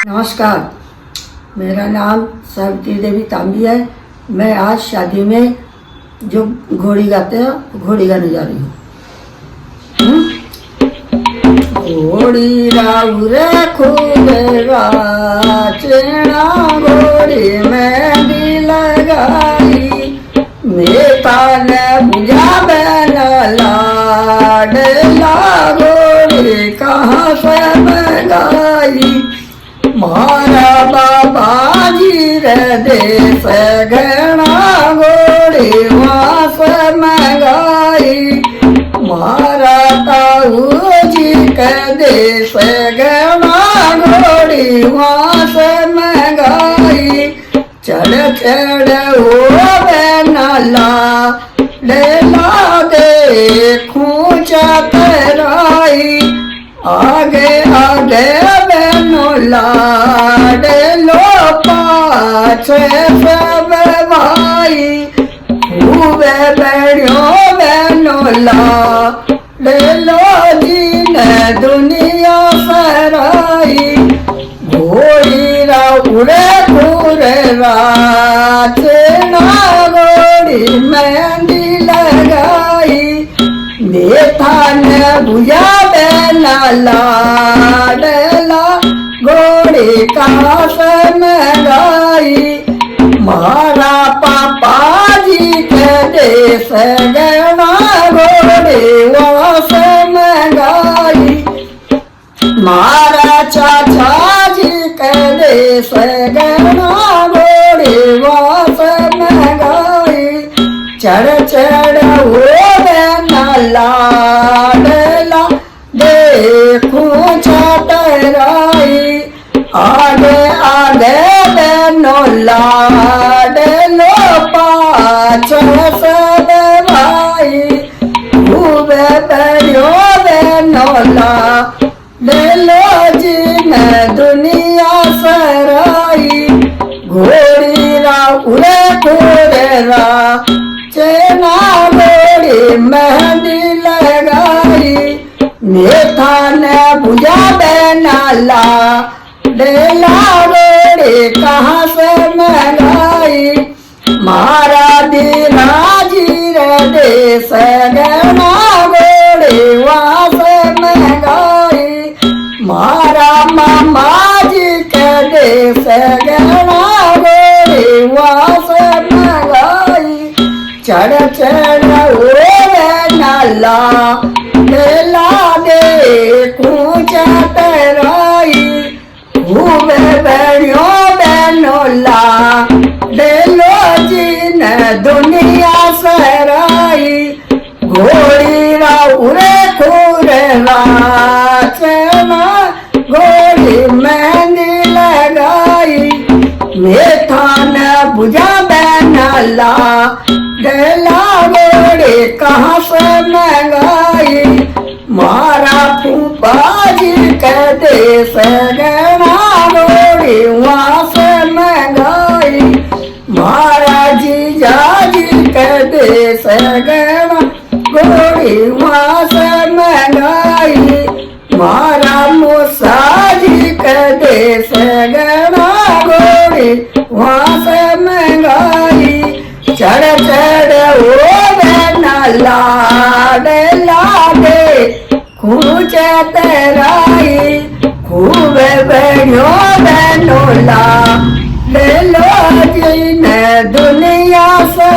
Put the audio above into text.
नमस्कार, मेरा नाम सावित्री देवी तांबी है। मैं आज शादी में जो घोड़ी गाते हैं घोड़ी गाने जा रही हूँ। घोड़ी राउरे खूब राचना घोड़ी मेहंदी लगाई, मेता ने बुझा बैना लाडला घोड़ी कहाँ से मंगाई। मारा बाबा जी रे देश घना घोड़ी वहाँ से मंगाई, मारा ताऊ जी के देश घना घोड़ी वहाँ से मंगाई। चढ़ चढ़ हो बेनला डेला देखूं चतराई, आगे आगे बेनोला डेलो पाछे सब भाई, खूब बेड़ियो बेनोला डेलो जी ने दुनिया सराई। घोड़ी राउरे पूरे राचना घोड़ी मेहंदी लगाई, मेथा ने बुझा बेना लाडला घोड़ी कहाँ से मंगाई। मारा पापा जी के देश गना घोड़ी वहाँ से मंगाई, मारा चाचा जी के देश गना घोड़ी वहाँ से मंगाई। चढ़ चढ़ हो लाडला देखूं चतराई, आगे आगे बेनोला डेलो पाछे सब भाई, खूब बेड़ियो बेनोला डेलो जी ने दुनिया सराई। घोड़ी राउरे खूब चेना घोड़ी मेहंदी लगाई, मेथा ने बुझा बेना डेला घोड़ी कहाँ से मंगाई। मारा दीना जी रे देश गना घोड़ी वहाँ से मंगाई, मारा मामा जी के देश गना घोड़ी वहाँ से मंगाई। चढ़ चढ़ नाला डेला देखूं चतराई, खूब बेड़ियो बेनोला डेलो जी ने दुनिया सराई। घोड़ी राउरे खूरे राचना घोड़ी मेहंदी लगाई, मेथा ने बुझा बेनला डेला घोड़ी कहाँ से मंगाई। मारा फूफा जी के देश गना घोड़ी वहाँ से मंगाई, मारा जीजा जी के देश गना घोड़ी वहाँ से मंगाई। मारा मूसा जी के देश गना घोड़ी वहाँ से मंगाई। चढ़ चढ़ हो बेनला डेला देखूं चतराई, खूब बेड़ियो बेनोला डेलो जी ने दुनिया से